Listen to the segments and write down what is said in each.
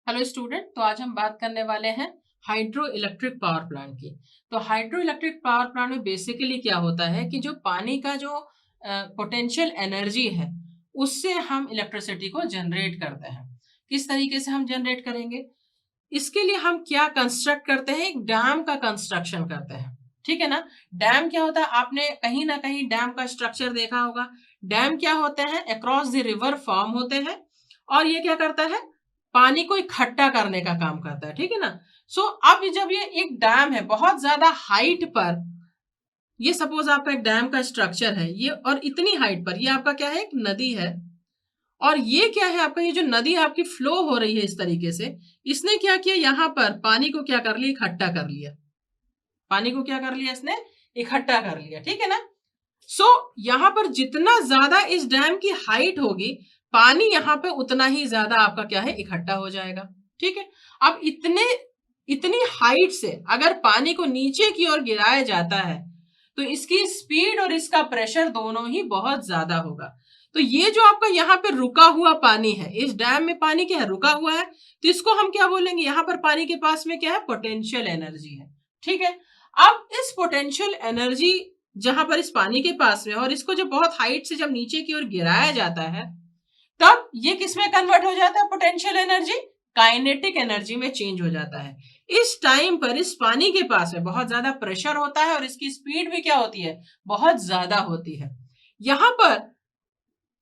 Hello student. तो आज हम बात करने वाले हैं हाइड्रो इलेक्ट्रिक पावर प्लांट की। तो हाइड्रो इलेक्ट्रिक पावर प्लांट में बेसिकली क्या होता है कि जो पानी का जो पोटेंशियल एनर्जी है उससे हम इलेक्ट्रिसिटी को जनरेट करते हैं। किस तरीके से हम जनरेट करेंगे, इसके लिए हम क्या कंस्ट्रक्ट करते हैं, एक डैम का कंस्ट्रक्शन करते हैं। ठीक है ना। डैम क्या होता है, आपने कहीं ना कहीं डैम का स्ट्रक्चर देखा होगा। डैम क्या होते हैं, अक्रॉस द रिवर फॉर्म होते हैं और ये क्या करता है, पानी को इकट्ठा करने का काम करता है। ठीक है ना। अब जब ये एक डैम है बहुत ज्यादा हाइट पर, ये सपोज आपका एक डैम का स्ट्रक्चर है ये, और इतनी हाइट पर ये आपका क्या है, एक नदी है। और ये क्या है आपका, ये जो नदी आपकी फ्लो हो रही है इस तरीके से, इसने क्या किया, यहाँ पर पानी को क्या कर लिया, इकट्ठा कर लिया। पानी को क्या कर लिया इसने, इकट्ठा कर लिया। ठीक है ना। यहाँ पर जितना ज्यादा इस डैम की हाइट होगी, पानी यहाँ पे उतना ही ज्यादा आपका क्या है, इकट्ठा हो जाएगा। ठीक है। अब इतनी हाइट से अगर पानी को नीचे की ओर गिराया जाता है तो इसकी स्पीड और इसका प्रेशर दोनों ही बहुत ज्यादा होगा। तो ये जो आपका यहाँ पे रुका हुआ पानी है, इस डैम में पानी क्या है, रुका हुआ है, तो इसको हम क्या बोलेंगे, यहाँ पर पानी के पास में क्या है, पोटेंशियल एनर्जी है। ठीक है। अब इस पोटेंशियल एनर्जी जहां पर इस पानी के पास में, और इसको जब बहुत हाइट से जब नीचे की ओर गिराया जाता है, तब ये किस में कन्वर्ट हो जाता है, पोटेंशियल एनर्जी काइनेटिक एनर्जी में चेंज हो जाता है। इस टाइम पर इस पानी के पास में बहुत ज्यादा प्रेशर होता है और इसकी स्पीड भी क्या होती है, बहुत ज्यादा होती है। यहां पर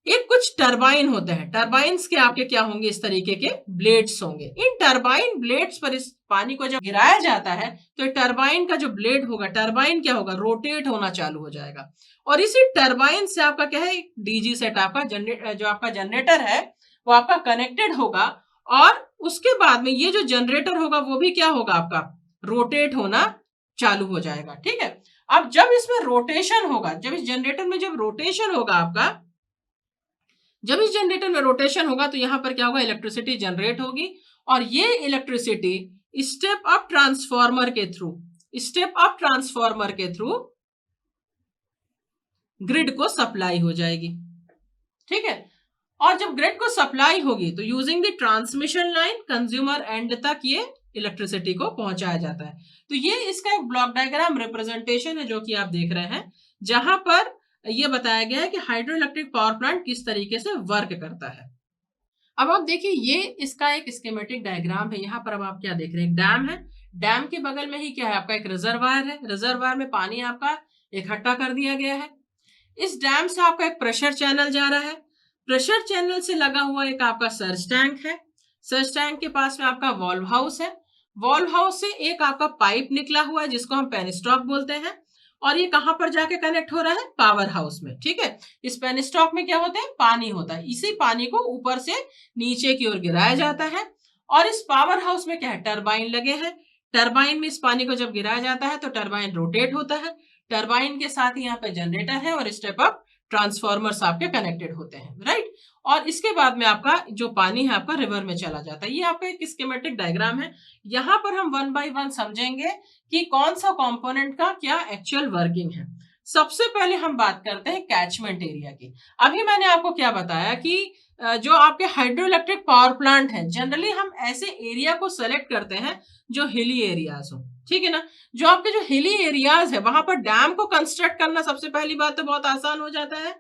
एक कुछ टरबाइन होते हैं, टरबाइन्स के आपके क्या होंगे, इस तरीके के ब्लेड्स होंगे। इन टरबाइन ब्लेड्स पर इस पानी को जब गिराया जाता है तो टरबाइन का जो ब्लेड होगा, टरबाइन क्या होगा, रोटेट होना चालू हो जाएगा। और इसी टरबाइन से आपका क्या है, डीजी सेट आपका जो आपका जनरेटर है वो आपका कनेक्टेड होगा। और उसके बाद में ये जो जनरेटर होगा वो भी क्या होगा, आपका रोटेट होना चालू हो जाएगा। ठीक है। अब जब इसमें रोटेशन होगा, जब इस जनरेटर में जब रोटेशन होगा आपका, जब इस जनरेटर में रोटेशन होगा तो यहां पर क्या होगा, इलेक्ट्रिसिटी जनरेट होगी। और ये इलेक्ट्रिसिटी स्टेप अप ट्रांसफार्मर के थ्रू, स्टेप अप ट्रांसफार्मर के थ्रू ग्रिड को सप्लाई हो जाएगी। ठीक है। और जब ग्रिड को सप्लाई होगी तो using the transmission line consumer and तक ये इलेक्ट्रिसिटी को पहुंचाया जाता है। तो ये इसका एक ब्लॉक डायग्राम रिप्रेजेंटेशन है जो कि आप देख रहे हैं, जहां पर यह बताया गया है कि हाइड्रो इलेक्ट्रिक पावर प्लांट किस तरीके से वर्क करता है। अब आप देखिए, ये इसका एक स्कीमेटिक डायग्राम है। यहाँ पर अब आप क्या देख रहे हैं, डैम है। डैम के बगल में ही क्या है, आपका एक रिजर्वायर है। रिजर्वायर में पानी आपका इकट्ठा कर दिया गया है। इस डैम से आपका एक प्रेशर चैनल जा रहा है। प्रेशर चैनल से लगा हुआ एक आपका सर्ज टैंक है। सर्ज टैंक के पास में आपका वॉल्व हाउस है। वॉल्व हाउस से एक आपका पाइप निकला हुआ है जिसको हम पेनस्टॉक बोलते हैं। और ये कहां पर जाके कनेक्ट हो रहा है, पावर हाउस में। ठीक है। इस पेनस्टॉक में क्या होता है, पानी होता है। इसी पानी को ऊपर से नीचे की ओर गिराया जाता है। और इस पावर हाउस में क्या है, टरबाइन लगे हैं। टरबाइन में इस पानी को जब गिराया जाता है तो टरबाइन रोटेट होता है। टरबाइन के साथ ही यहाँ पे जनरेटर है और स्टेप अप ट्रांसफॉर्मर्स आपके कनेक्टेड होते हैं, राइट। और इसके बाद में आपका जो पानी है आपका रिवर में चला जाता है। ये आपका एक स्कीमेटिक डायग्राम है। यहाँ पर हम वन बाय वन समझेंगे कि कौन सा कंपोनेंट का क्या एक्चुअल वर्किंग है। सबसे पहले हम बात करते हैं कैचमेंट एरिया की। अभी मैंने आपको क्या बताया कि जो आपके हाइड्रो इलेक्ट्रिक पावर प्लांट है, जनरली हम ऐसे एरिया को सेलेक्ट करते हैं जो हिली एरियाज हो। ठीक है ना। जो आपके जो हिली एरियाज है वहां पर डैम को कंस्ट्रक्ट करना सबसे पहली बात तो बहुत आसान हो जाता है।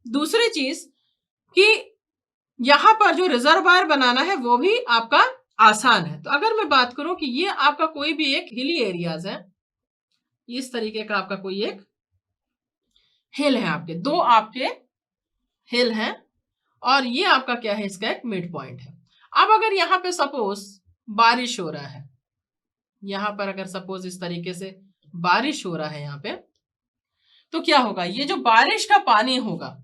दूसरी चीज कि यहां पर जो रिजर्वायर बनाना है वो भी आपका आसान है। तो अगर मैं बात करूं कि ये आपका कोई भी एक हिली एरियाज है, इस तरीके का आपका कोई एक हिल है, आपके दो आपके हिल हैं, और ये आपका क्या है, इसका एक मिड पॉइंट है। अब अगर यहां पे सपोज बारिश हो रहा है, यहां पर अगर सपोज इस तरीके से बारिश हो रहा है यहाँ पे, तो क्या होगा, ये जो बारिश का पानी होगा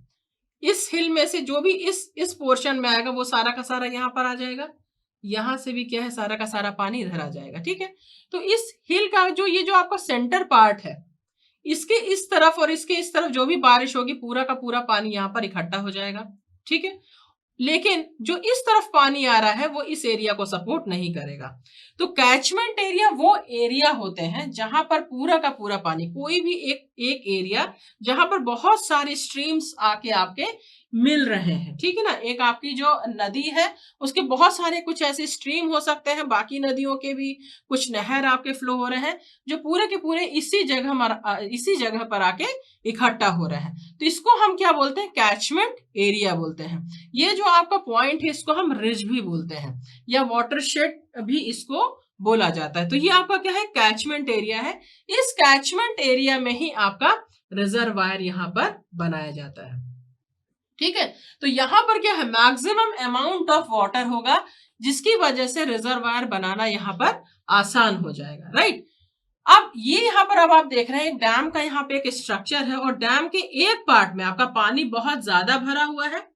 इस हिल में से जो भी इस पोर्शन में आएगा वो सारा का सारा यहाँ पर आ जाएगा। यहां से भी क्या है, सारा का सारा पानी इधर आ जाएगा। ठीक है। तो इस हिल का जो ये जो आपका सेंटर पार्ट है, इसके इस तरफ और इसके इस तरफ जो भी बारिश होगी पूरा का पूरा पानी यहाँ पर इकट्ठा हो जाएगा। ठीक है। लेकिन जो इस तरफ पानी आ रहा है वो इस एरिया को सपोर्ट नहीं करेगा। तो कैचमेंट एरिया वो एरिया होते हैं जहां पर पूरा का पूरा पानी, कोई भी एक एरिया जहां पर बहुत सारे स्ट्रीम्स आके आपके मिल रहे हैं, ठीक है ना। एक आपकी जो नदी है उसके बहुत सारे कुछ ऐसे स्ट्रीम हो सकते हैं, बाकी नदियों के भी कुछ नहर आपके फ्लो हो रहे हैं जो पूरे के पूरे इसी जगह पर आके इकट्ठा हो रहे हैं। तो इसको हम क्या बोलते हैं, कैचमेंट एरिया बोलते हैं। ये जो आपका पॉइंट है इसको हम रिज भी बोलते हैं या वाटरशेड भी इसको बोला जाता है। तो ये आपका क्या है, कैचमेंट एरिया है। इस कैचमेंट एरिया में ही आपका रिजर्वायर यहाँ पर बनाया जाता है, ठीक है। तो यहां पर क्या है, मैक्सिमम अमाउंट ऑफ वाटर होगा जिसकी वजह से रिजर्वायर बनाना यहां पर आसान हो जाएगा, राइट। अब ये यहाँ पर अब आप देख रहे हैं डैम का यहाँ पे एक स्ट्रक्चर है और डैम के एक पार्ट में आपका पानी बहुत ज्यादा भरा हुआ है,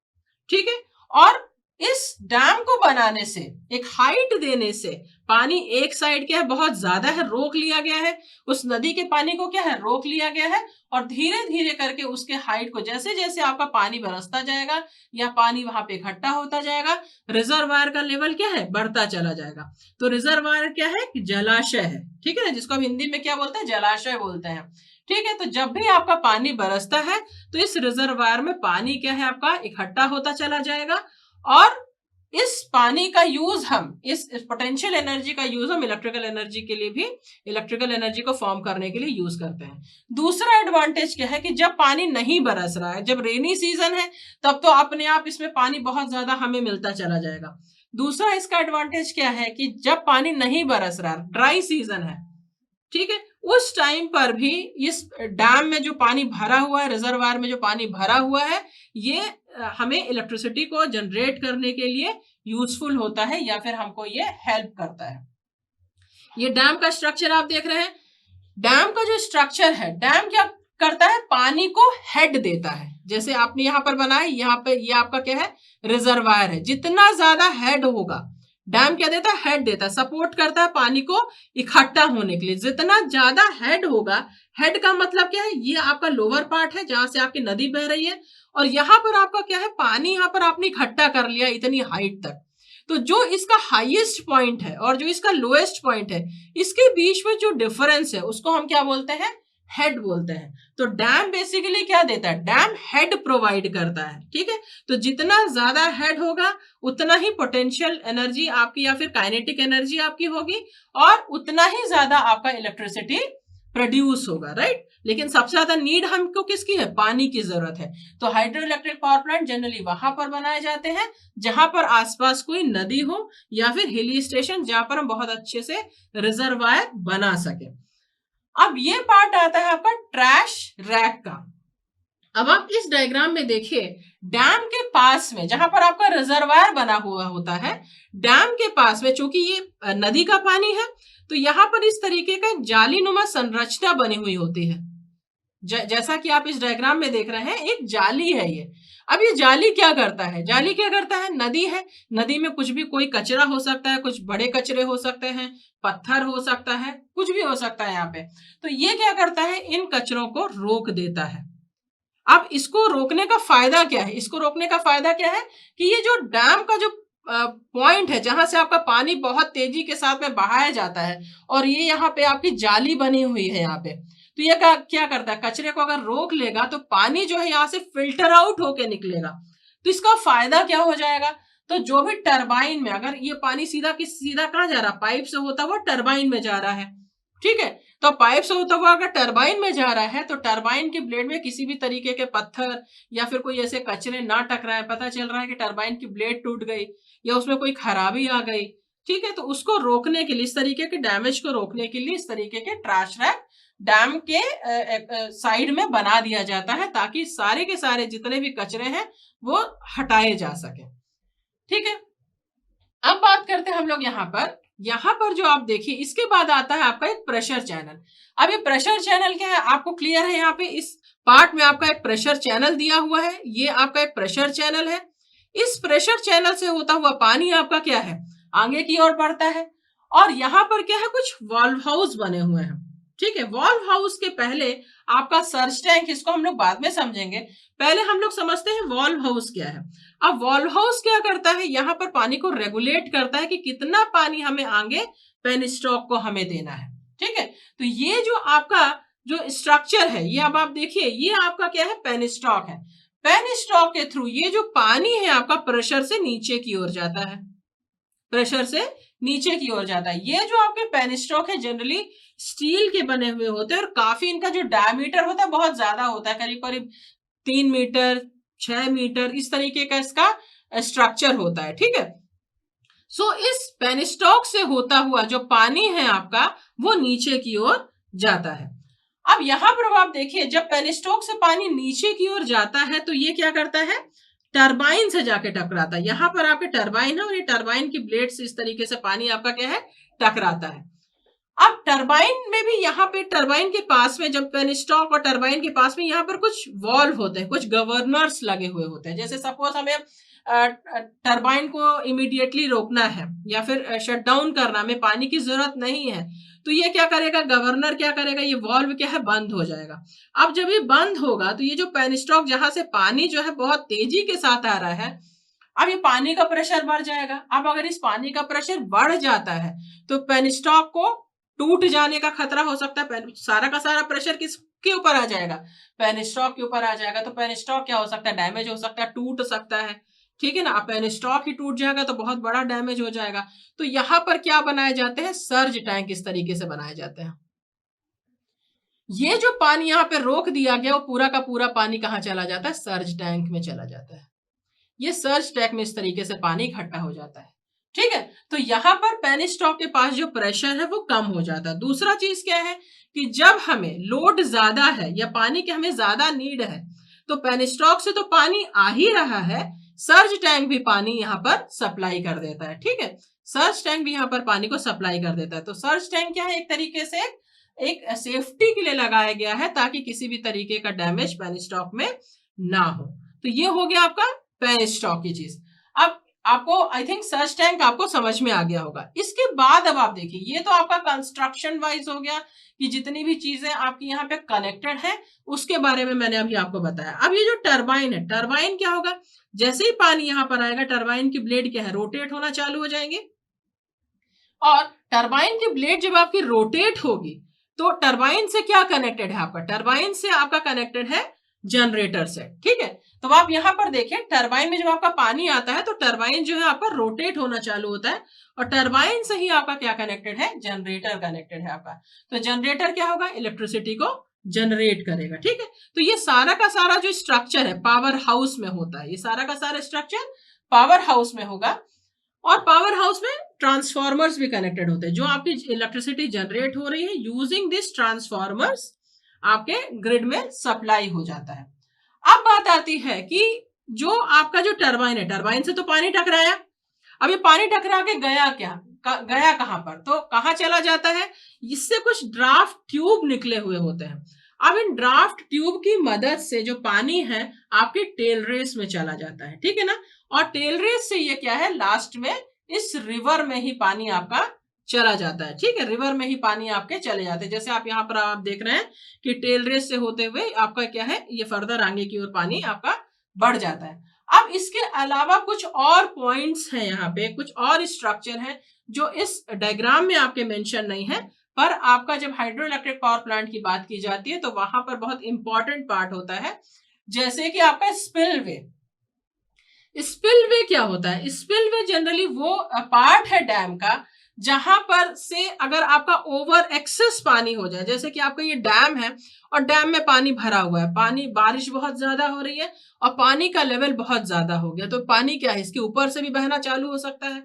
ठीक है। और इस डैम को बनाने से, एक हाइट देने से पानी एक साइड क्या है बहुत ज्यादा है, रोक लिया गया है। उस नदी के पानी को क्या है, रोक लिया गया है। और धीरे धीरे करके उसके हाइट को जैसे जैसे आपका पानी बरसता जाएगा या पानी वहां पे इकट्ठा होता जाएगा, रिजर्वायर का लेवल क्या है, बढ़ता चला जाएगा। तो रिजर्वायर क्या है, जलाशय है, ठीक है ना, जिसको हम हिंदी में क्या बोलते हैं, जलाशय बोलते हैं, ठीक है। तो जब भी आपका पानी बरसता है तो इस रिजर्वायर में पानी क्या है आपका इकट्ठा होता चला जाएगा और इस पानी का यूज हम, इस पोटेंशियल एनर्जी का यूज हम इलेक्ट्रिकल एनर्जी के लिए भी, इलेक्ट्रिकल एनर्जी को फॉर्म करने के लिए यूज करते हैं। दूसरा एडवांटेज क्या है कि जब पानी नहीं बरस रहा है, जब रेनी सीजन है, तब तो अपने आप इसमें पानी बहुत ज्यादा हमें मिलता चला जाएगा। दूसरा इसका एडवांटेज क्या है कि जब पानी नहीं बरस रहा, ड्राई सीजन है, ठीक है, उस टाइम पर भी इस डैम में जो पानी भरा हुआ है, रिजर्वायर में जो पानी भरा हुआ है, ये हमें इलेक्ट्रिसिटी को जनरेट करने के लिए यूजफुल होता है या फिर हमको ये हेल्प करता है। ये डैम का स्ट्रक्चर आप देख रहे हैं। डैम का जो स्ट्रक्चर है, डैम क्या करता है, पानी को हेड देता है। जैसे आपने यहां पर बनाया, यहाँ पे ये आपका क्या है, रिजर्वायर है। जितना ज्यादा हेड होगा, डैम क्या देता है, हेड देता है, सपोर्ट करता है पानी को इकट्ठा होने के लिए। जितना ज्यादा हेड होगा, हेड का मतलब क्या है, ये आपका लोअर पार्ट है जहां से आपकी नदी बह रही है और यहां पर आपका क्या है, पानी यहां पर आपने इकट्ठा कर लिया इतनी हाइट तक। तो जो इसका हाईएस्ट पॉइंट है और जो इसका लोएस्ट पॉइंट है, इसके बीच में जो डिफरेंस है उसको हम क्या बोलते हैं, हेड बोलते हैं। तो डैम बेसिकली क्या देता है, डैम हेड प्रोवाइड करता है, ठीक है। तो जितना ज्यादा हेड होगा उतना ही पोटेंशियल एनर्जी आपकी या फिर काइनेटिक एनर्जी आपकी होगी और उतना ही ज्यादा आपका इलेक्ट्रिसिटी प्रोड्यूस होगा, राइट। लेकिन सबसे ज्यादा नीड हमको किसकी है, पानी की जरूरत है। तो hydro electric power plant generally वहां पर बनाए जाते हैं जहां पर आसपास कोई नदी हो या फिर हिली स्टेशन जहां पर हम बहुत अच्छे से रिजर्वायर बना सके। अब ये पार्ट आता है आपका ट्रैश रैक का। अब आप इस डायग्राम में देखिए, डैम के पास में जहां पर आपका रिजर्वायर बना हुआ होता है, डैम के पास में चूंकि ये नदी का पानी है तो यहां पर इस तरीके का एक जालीनुमा संरचना बनी हुई होती है। जैसा कि आप इस डायग्राम में देख रहे हैं, एक जाली है ये। अब ये जाली क्या करता है, जाली क्या करता है, नदी है, नदी में कुछ भी कोई कचरा हो सकता है, कुछ बड़े कचरे हो सकते हैं, पत्थर हो सकता है, कुछ भी हो सकता है यहाँ पे। तो ये क्या करता है, इन कचरों को रोक देता है। अब इसको रोकने का फायदा क्या है, इसको रोकने का फायदा क्या है कि ये जो डैम का जो पॉइंट है जहां से आपका पानी बहुत तेजी के साथ में बहाया जाता है और ये यहाँ पे आपकी जाली बनी हुई है यहाँ पे, तो ये क्या करता है, कचरे को अगर रोक लेगा तो पानी जो है यहाँ से फिल्टर आउट होके निकलेगा। तो इसका फायदा क्या हो जाएगा, तो जो भी टरबाइन में, अगर ये पानी सीधा कहाँ जा रहा, पाइप से होता हुआ टरबाइन में जा रहा है, ठीक है। तो पाइप से होता हुआ अगर टरबाइन में जा रहा है तो टरबाइन के ब्लेड में किसी भी तरीके के पत्थर या फिर कोई ऐसे कचरे ना टकराए, पता चल रहा है कि टरबाइन की ब्लेड टूट गई या उसमें कोई खराबी आ गई, ठीक है। तो उसको रोकने के लिए, इस तरीके के डैमेज को रोकने के लिए इस तरीके के ट्रैश रैक डैम के साइड में बना दिया जाता है ताकि सारे के सारे जितने भी कचरे हैं वो हटाए जा सके, ठीक है। अब बात करते हैं हम लोग यहाँ पर जो आप देखिए, इसके बाद आता है आपका एक प्रेशर चैनल। अब ये प्रेशर चैनल क्या है, आपको क्लियर है, यहाँ पे इस पार्ट में आपका एक प्रेशर चैनल दिया हुआ है, ये आपका एक प्रेशर चैनल है। इस प्रेशर चैनल से होता हुआ पानी आपका क्या है, आगे की ओर बढ़ता है और यहाँ पर क्या है, कुछ वाल्व हाउस बने हुए हैं, ठीक है। वाल्व हाउस के पहले आपका सर्च टैंक, इसको हम लोग बाद में समझेंगे, पहले हम लोग समझते हैं वाल्व हाउस क्या है। अब वाल्व हाउस क्या करता है, यहाँ पर पानी को रेगुलेट करता है कि कितना पानी हमें आगे पेनस्टॉक को हमें देना है, ठीक है। तो ये जो आपका जो स्ट्रक्चर है, ये अब आप देखिए, ये आपका क्या है, पेनस्टॉक है। पेन स्टॉक के थ्रू ये जो पानी है आपका प्रेशर से नीचे की ओर जाता है, प्रेशर से नीचे की ओर जाता है। ये जो आपके पेन स्टॉक है जनरली स्टील के बने हुए होते हैं और काफी इनका जो डायमीटर होता है बहुत ज्यादा होता है, करीब करीब 3 मीटर 6 मीटर इस तरीके का इसका स्ट्रक्चर होता है। ठीक है, सो इस पेन स्टॉक से होता हुआ जो पानी है आपका वो नीचे की ओर जाता है। अब यहां पर आप देखिए, जब पेन स्टॉक से पानी नीचे की ओर जाता है तो ये क्या करता है, टरबाइन से जाके टकराता है। यहां पर आपके टरबाइन है और ये टरबाइन की ब्लेड से इस तरीके से पानी आपका क्या है, टकराता है। अब टरबाइन में भी यहाँ पे टरबाइन के पास में, जब पेन स्टॉक और टरबाइन के पास में यहाँ पर कुछ वॉल्व होते हैं, कुछ गवर्नर्स लगे हुए होते हैं। जैसे सपोज हमें टरबाइन को इमीडिएटली रोकना है या फिर शट डाउन करना, हमें पानी की जरूरत नहीं है, तो ये क्या करेगा, गवर्नर क्या करेगा, ये वॉल्व क्या है, बंद हो जाएगा। अब जब ये बंद होगा तो ये जो पेन स्टॉक जहां से पानी जो है बहुत तेजी के साथ आ रहा है, अब ये पानी का प्रेशर बढ़ जाएगा। अब अगर इस पानी का प्रेशर बढ़ जाता है तो पेन स्टॉक को टूट जाने का खतरा हो सकता है। सारा का सारा प्रेशर किसके ऊपर आ जाएगा, पेन स्टॉक के ऊपर आ जाएगा। तो पेन स्टॉक क्या हो सकता है, डैमेज हो सकता है, टूट सकता है। ठीक है ना, पेन स्टॉक ही टूट जाएगा तो बहुत बड़ा डैमेज हो जाएगा। तो यहां पर क्या बनाए जाते हैं, सर्ज टैंक इस तरीके से बनाए जाते हैं। ये जो पानी यहाँ पे रोक दिया गया वो पूरा का पूरा पानी कहाँ चला जाता है, सर्ज टैंक में चला जाता है। ये सर्ज टैंक में इस तरीके से पानी इकट्ठा हो जाता है। ठीक है, तो यहां पर पेन स्टॉक के पास जो प्रेशर है वो कम हो जाता है। दूसरा चीज क्या है कि जब हमें लोड ज्यादा है या पानी की हमें ज्यादा नीड है तो पेन स्टॉक से तो पानी आ ही रहा है, सर्ज टैंक भी पानी यहाँ पर सप्लाई कर देता है। ठीक है, सर्ज टैंक भी यहाँ पर पानी को सप्लाई कर देता है। तो सर्ज टैंक क्या है, एक तरीके से एक सेफ्टी के लिए लगाया गया है ताकि किसी भी तरीके का डैमेज पेन स्टॉक में ना हो। तो ये हो गया आपका पेन स्टॉक की चीज। अब आपको आई थिंक सर्ज टैंक आपको समझ में आ गया होगा। इसके बाद अब आप देखिए, ये तो आपका कंस्ट्रक्शन वाइज हो गया कि जितनी भी चीजें आपकी यहाँ पे कनेक्टेड है उसके बारे में मैंने अभी आपको बताया। अब ये जो टरबाइन है, टरबाइन क्या होगा, जैसे ही पानी यहाँ पर आएगा टरबाइन की ब्लेड क्या है, रोटेट होना चालू हो जाएंगे। और टरबाइन की ब्लेड जब आपकी रोटेट होगी तो टरबाइन से क्या कनेक्टेड है आपका, टरबाइन से आपका कनेक्टेड है जनरेटर से। ठीक है, तो आप यहां पर देखें, टरबाइन में जब आपका पानी आता है तो टरबाइन जो है आपका रोटेट होना चालू होता है और टरबाइन से ही आपका क्या कनेक्टेड है, जनरेटर कनेक्टेड है आपका। तो जनरेटर क्या होगा, इलेक्ट्रिसिटी को जनरेट करेगा। ठीक है, तो ये सारा का सारा जो स्ट्रक्चर है पावर हाउस में होता है, ये सारा का सारा स्ट्रक्चर पावर हाउस में होगा। और पावर हाउस में ट्रांसफॉर्मर्स भी कनेक्टेड होते हैं, जो आपकी इलेक्ट्रिसिटी जनरेट हो रही है यूजिंग दिस ट्रांसफॉर्मर्स आपके ग्रिड में सप्लाई हो जाता है। अब बात आती है कि जो आपका जो टरबाइन है, टरबाइन से तो पानी टकराया, अब ये पानी टकरा के गया गया कहां पर, तो कहां चला जाता है, इससे कुछ ड्राफ्ट ट्यूब निकले हुए होते हैं। अब इन ड्राफ्ट ट्यूब की मदद से जो पानी है आपके टेल रेस में चला जाता है। ठीक है ना, और टेल रेस से ये क्या है, लास्ट में इस रिवर में ही पानी आपका चला जाता है। ठीक है, रिवर में ही पानी आपके चले जाते हैं। जैसे आप यहाँ पर आप देख रहे हैं कि टेल रेस से होते हुए आपका क्या है, ये फर्दर आगे की ओर पानी आपका बढ़ जाता है। अब इसके अलावा कुछ और पॉइंट्स हैं, यहाँ पे कुछ और स्ट्रक्चर हैं जो इस डायग्राम में आपके मेंशन नहीं है, पर आपका जब हाइड्रो इलेक्ट्रिक पावर प्लांट की बात की जाती है तो वहां पर बहुत इंपॉर्टेंट पार्ट होता है। जैसे कि आपका स्पिलवे, स्पिलवे क्या होता है, स्पिलवे जनरली वो पार्ट है डैम का जहां पर से अगर आपका ओवर एक्सेस पानी हो जाए, जैसे कि आपका ये डैम है और डैम में पानी भरा हुआ है, पानी बारिश बहुत ज्यादा हो रही है और पानी का लेवल बहुत ज्यादा हो गया, तो पानी क्या है, इसके ऊपर से भी बहना चालू हो सकता है,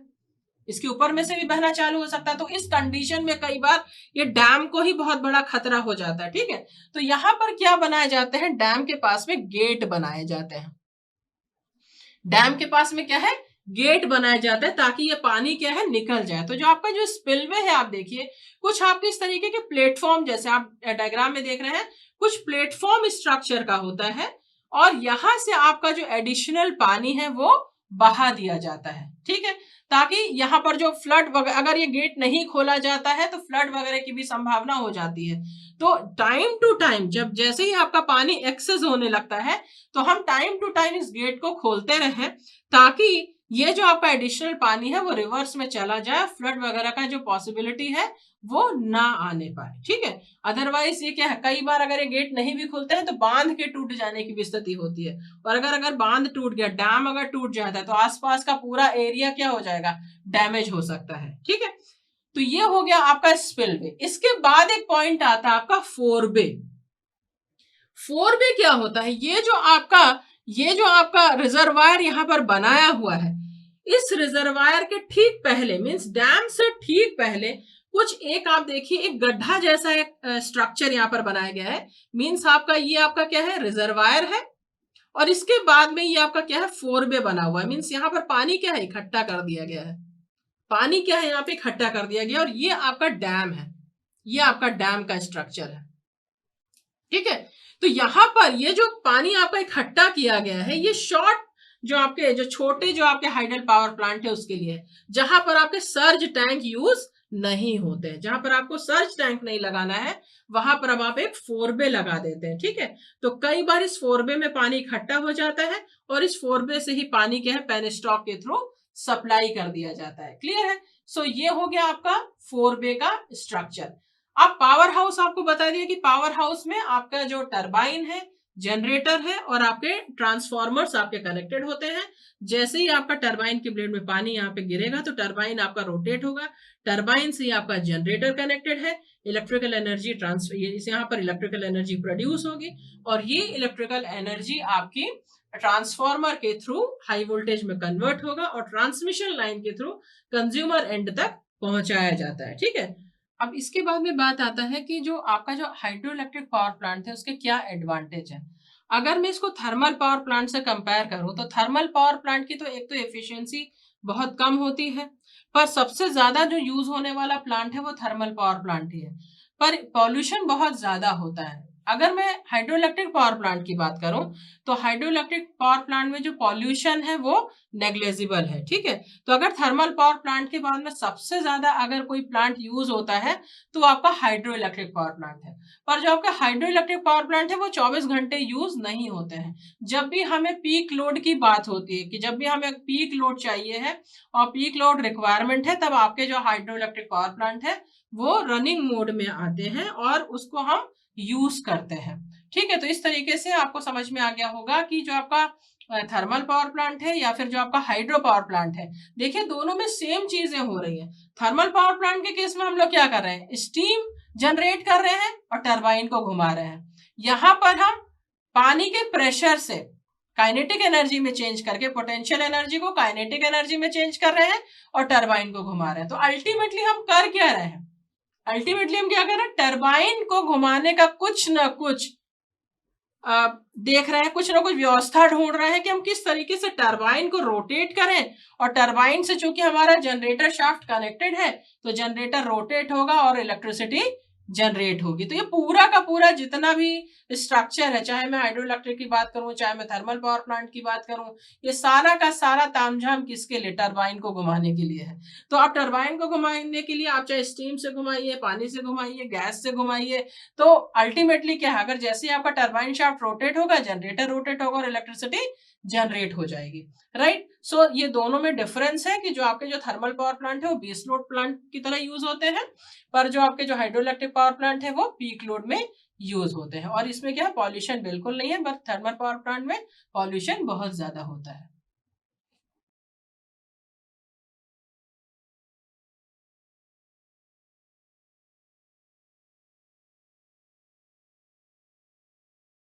इसके ऊपर में से भी बहना चालू हो सकता है। तो इस कंडीशन में कई बार ये डैम को ही बहुत बड़ा खतरा हो जाता है। ठीक है, तो यहां पर क्या बनाए जाते हैं, डैम के पास में गेट बनाए जाते हैं। डैम के पास में क्या है, गेट बनाया जाता है ताकि ये पानी क्या है, निकल जाए। तो जो आपका जो स्पिलवे है आप देखिए, कुछ आपके इस तरीके के प्लेटफॉर्म जैसे आप डायग्राम में देख रहे हैं, कुछ प्लेटफॉर्म स्ट्रक्चर का होता है और यहां से आपका जो एडिशनल पानी है वो बहा दिया जाता है। ठीक है, ताकि यहाँ पर जो फ्लड वगैरह, अगर ये गेट नहीं खोला जाता है तो फ्लड वगैरह की भी संभावना हो जाती है। तो टाइम टू टाइम जब जैसे ही आपका पानी एक्सेस होने लगता है तो हम टाइम टू टाइम इस गेट को खोलते रहें ताकि ये जो आपका एडिशनल पानी है वो रिवर्स में चला जाए, फ्लड वगैरह का जो पॉसिबिलिटी है वो ना आने पाए, ठीक है। अदरवाइज ये क्या है, कई बार अगर ये गेट नहीं भी खुलते हैं तो बांध के टूट जाने की भी स्थिति होती है, और अगर बांध टूट गया, डैम अगर टूट जाता है तो आसपास का पूरा एरिया क्या हो जाएगा, डैमेज हो सकता है, ठीक है। तो ये हो गया आपका स्पिलवे। इसके बाद एक पॉइंट आता है आपका फोरबे। फोरबे क्या होता है, ये जो आपका रिजर्वायर यहाँ पर बनाया हुआ है, इस रिजर्वायर के ठीक पहले, मींस डैम से ठीक पहले कुछ एक आप देखिए एक गड्ढा जैसा एक स्ट्रक्चर यहाँ पर बनाया गया है। मींस ये आपका क्या है, रिजर्वायर है, और इसके बाद में ये आपका क्या है, फोरबे बना हुआ है। मींस यहाँ पर पानी क्या है, इकट्ठा कर दिया गया है, पानी क्या है यहाँ पे इकट्ठा कर दिया गया, और ये आपका डैम है, ये आपका डैम का स्ट्रक्चर है, ठीक है। तो यहाँ पर ये जो पानी आपका इकट्ठा किया गया है, ये शॉर्ट जो छोटे जो आपके हाइडल पावर प्लांट है उसके लिए है, जहां पर आपके सर्ज टैंक यूज नहीं होते हैं। जहां पर आपको सर्ज टैंक नहीं लगाना है वहां पर अब आप एक फोरबे लगा देते हैं, ठीक है। तो कई बार इस फोरबे में पानी इकट्ठा हो जाता है और इस फोरबे से ही पानी क्या है, पेनस्टॉक के थ्रू सप्लाई कर दिया जाता है। क्लियर है। सो ये हो गया आपका फोरबे का स्ट्रक्चर। अब पावर हाउस आपको बता दिया कि पावर हाउस में आपका जो टरबाइन है, जनरेटर है और आपके ट्रांसफॉर्मर्स आपके कनेक्टेड होते हैं। जैसे ही आपका टरबाइन के ब्लेड में पानी यहाँ पे गिरेगा तो टरबाइन आपका रोटेट होगा, टरबाइन से आपका जनरेटर कनेक्टेड है, इलेक्ट्रिकल एनर्जी यहाँ पर इलेक्ट्रिकल एनर्जी प्रोड्यूस होगी, और ये इलेक्ट्रिकल एनर्जी आपकी ट्रांसफॉर्मर के थ्रू हाई वोल्टेज में कन्वर्ट होगा और ट्रांसमिशन लाइन के थ्रू कंज्यूमर एंड तक पहुंचाया जाता है, ठीक है। अब इसके बाद में बात आता है कि जो आपका जो हाइड्रो इलेक्ट्रिक पावर प्लांट है उसके क्या एडवांटेज है। अगर मैं इसको थर्मल पावर प्लांट से कंपेयर करूं तो थर्मल पावर प्लांट की तो एक तो एफिशिएंसी बहुत कम होती है, पर सबसे ज्यादा जो यूज होने वाला प्लांट है वो थर्मल पावर प्लांट ही है, पर पॉल्यूशन बहुत ज्यादा होता है। अगर मैं हाइड्रो इलेक्ट्रिक पावर प्लांट की बात करूं तो हाइड्रो इलेक्ट्रिक पावर प्लांट में जो पॉल्यूशन है वो नेग्लेजिबल है, ठीक है। तो अगर थर्मल पावर प्लांट के बाद में सबसे ज्यादा अगर कोई प्लांट यूज होता है तो आपका हाइड्रो इलेक्ट्रिक पावर प्लांट है, पर जो आपका हाइड्रो इलेक्ट्रिक पावर प्लांट है वो 24 घंटे यूज नहीं होते हैं। जब भी हमें पीक लोड की बात होती है कि जब भी हमें पीक लोड चाहिए है और पीक लोड रिक्वायरमेंट है, तब आपके जो हाइड्रो इलेक्ट्रिक पावर प्लांट है वो रनिंग मोड में आते हैं और उसको हम यूज करते हैं, ठीक है। तो इस तरीके से आपको समझ में आ गया होगा कि जो आपका थर्मल पावर प्लांट है या फिर जो आपका हाइड्रो पावर प्लांट है, देखिए दोनों में सेम चीजें हो रही हैं। थर्मल पावर प्लांट के केस में हम लोग क्या कर रहे हैं, स्टीम जनरेट कर रहे हैं और टरबाइन को घुमा रहे हैं। यहां पर हम पानी के प्रेशर से काइनेटिक एनर्जी में चेंज करके पोटेंशियल एनर्जी को काइनेटिक एनर्जी में चेंज कर रहे हैं और टरबाइन को घुमा रहे हैं। तो अल्टीमेटली हम कर क्या रहे हैं, अल्टीमेटली हम क्या कर रहे हैं, टरबाइन को घुमाने का कुछ ना कुछ देख रहे हैं, कुछ ना कुछ व्यवस्था ढूंढ रहे हैं कि हम किस तरीके से टरबाइन को रोटेट करें, और टरबाइन से चूंकि हमारा जनरेटर शाफ्ट कनेक्टेड है तो जनरेटर रोटेट होगा और इलेक्ट्रिसिटी जनरेट होगी। तो ये पूरा का पूरा जितना भी स्ट्रक्चर है, चाहे मैं हाइड्रो इलेक्ट्रिक की बात करूं चाहे मैं थर्मल पावर प्लांट की बात करूं, ये सारा का सारा तामझाम किसके लिए, टरबाइन को घुमाने के लिए है। तो आप टरबाइन को घुमाने के लिए आप चाहे स्टीम से घुमाइए, पानी से घुमाइए, गैस से घुमाइए, तो अल्टीमेटली क्या है, अगर जैसे आपका टरबाइन शाफ्ट रोटेट होगा जनरेटर रोटेट होगा और इलेक्ट्रिसिटी जनरेट हो जाएगी, राइट। सो ये दोनों में डिफरेंस है कि जो आपके जो थर्मल पावर प्लांट है वो बेस लोड प्लांट की तरह यूज होते हैं, पर जो आपके जो हाइड्रो इलेक्ट्रिक पावर प्लांट है वो पीक लोड में यूज होते हैं। और इसमें क्या पॉल्यूशन बिल्कुल नहीं है, बट थर्मल पावर प्लांट में पॉल्यूशन बहुत ज्यादा होता है।